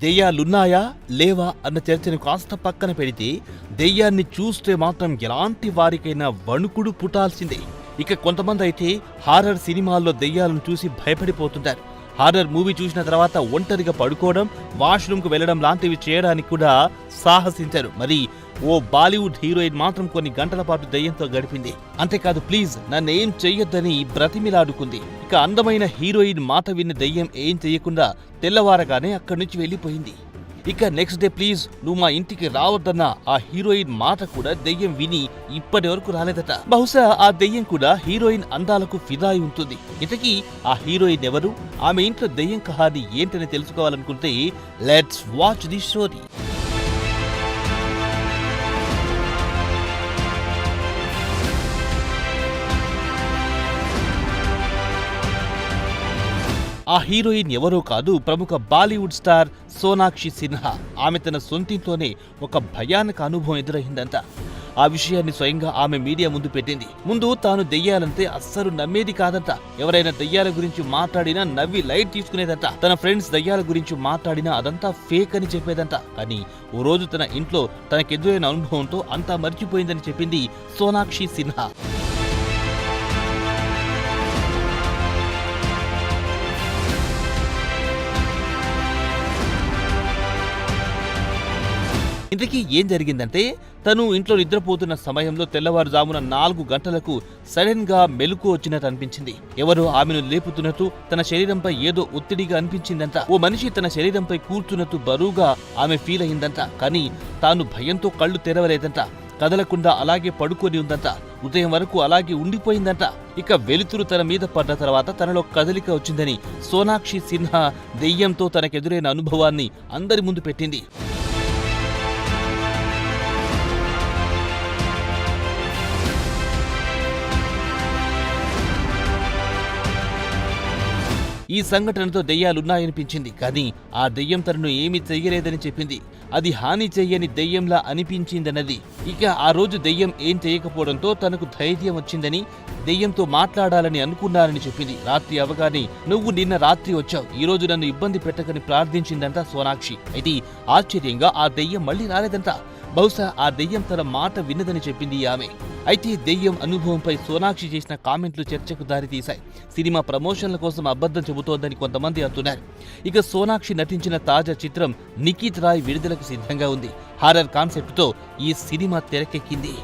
దెయ్యాలున్నాయా లేవా అన్న చర్చను కాస్త పక్కన పెడితే దెయ్యాన్ని చూస్తే మాత్రం ఎలాంటి వారికైనా వణుకుడు పుట్టాల్సిందే. ఇక కొంతమంది అయితే హారర్ సినిమాల్లో దెయ్యాలను చూసి భయపడిపోతుంటారు. హారర్ మూవీ చూసిన తర్వాత ఒంటరిగా పడుకోవడం, వాష్రూమ్కు వెళ్లడం లాంటివి చేయడానికి కూడా సాహసించారు. మరి ఓ బాలీవుడ్ హీరోయిన్ మాత్రం కొన్ని గంటల పాటు దెయ్యంతో గడిపింది. అంతేకాదు ప్లీజ్ నన్నేం చెయ్యొద్దని బ్రతిమిలాడుకుంది. ఇక అందమైన హీరోయిన్ మాట విన్న దెయ్యం ఏం చెయ్యకుండా తెల్లవారగానే అక్కడి నుంచి వెళ్లిపోయింది. ఇక నెక్స్ట్ డే ప్లీజ్ నువ్వు మా ఇంటికి రావద్దన్న ఆ హీరోయిన్ మాట కూడా దెయ్యం విని ఇప్పటి వరకు రాలేదట. బహుశా ఆ దెయ్యం కూడా హీరోయిన్ అందాలకు ఫిదా ఉంటుంది. ఇంతకీ ఆ హీరోయిన్ ఎవరు, ఆమె ఇంట్లో దెయ్యం కహాని ఏంటని తెలుసుకోవాలనుకుంటే లెట్స్ వాచ్ ది స్టోరీ. ఆ హీరోయిన్ ఎవరో కాదు, ప్రముఖ బాలీవుడ్ స్టార్ సోనాక్షి సిన్హా. ఆమె తన సొంతింట్లోనే ఒక భయానక అనుభవం ఎదురైందంట. ఆ విషయాన్ని స్వయంగా ఆమె మీడియా ముందు పెట్టింది. ముందు తాను దెయ్యాలంటే అస్సలు నమ్మేది కాదంట. ఎవరైనా దెయ్యాల గురించి మాట్లాడినా నవ్వి లైట్ తీసుకునేదంట. తన ఫ్రెండ్స్ దెయ్యాల గురించి మాట్లాడినా అదంతా ఫేక్ అని చెప్పేదంట. కానీ ఓ రోజు తన ఇంట్లో తనకెదురైన అనుభవంతో అంతా మర్చిపోయిందని చెప్పింది సోనాక్షి సిన్హా. ఇంతకీ ఏం జరిగిందంటే, తను ఇంట్లో నిద్రపోతున్న సమయంలో తెల్లవారుజామున 4 గంటలకు సడన్ గా మెలకు వచ్చినట్టు అనిపించింది. ఎవరో ఆమెను లేపుతున్నట్టు, తన శరీరంపై ఏదో ఒత్తిడిగా అనిపించిందంట. ఓ మనిషి తన శరీరంపై కూర్చున్నట్టు బరువుగా ఆమె ఫీల్ అయిందంట. కానీ తాను భయంతో కళ్ళు తెరవలేదంట. కదలకుండా అలాగే పడుకొని ఉందంట. ఉదయం వరకు అలాగే ఉండిపోయిందంట. ఇక వెలుతురు తన మీద పడ్డ తర్వాత తనలో కదలిక వచ్చిందని సోనాక్షి సిన్హా దెయ్యంతో తనకెదురైన అనుభవాన్ని అందరి ముందు పెట్టింది. ఈ సంఘటనతో దెయ్యాలున్నాయనిపించింది. కానీ ఆ దెయ్యం తనను ఏమీ చెయ్యలేదని చెప్పింది. అది హాని చెయ్యని దెయ్యంలా అనిపించిందన్నది. ఇక ఆ రోజు దెయ్యం ఏం చేయకపోవడంతో తనకు ధైర్యం వచ్చిందని, దెయ్యంతో మాట్లాడాలని అనుకున్నానని చెప్పింది. రాత్రి అవగానే నువ్వు నిన్న రాత్రి వచ్చావు, ఈ రోజు నన్ను ఇబ్బంది పెట్టకని ప్రార్థించిందంట సోనాక్షి. అయితే ఆశ్చర్యంగా ఆ దెయ్యం మళ్లీ రాలేదంట. బహుశా ఆ దెయ్యం తన మాట విన్నదని చెప్పింది ఆమె. అయితే దెయ్యం అనుభవంపై సోనాక్షి చేసిన కామెంట్లు చర్చకు దారితీశాయి. సినిమా ప్రమోషన్ల కోసం అబద్ధం చెబుతోందని కొంతమంది అంటున్నారు. ఇక సోనాక్షి నటించిన తాజా చిత్రం నిఖిత్ రాయ్ విడుదలకు సిద్ధంగా ఉంది. హారర్ కాన్సెప్ట్తో ఈ సినిమా తెరకెక్కింది.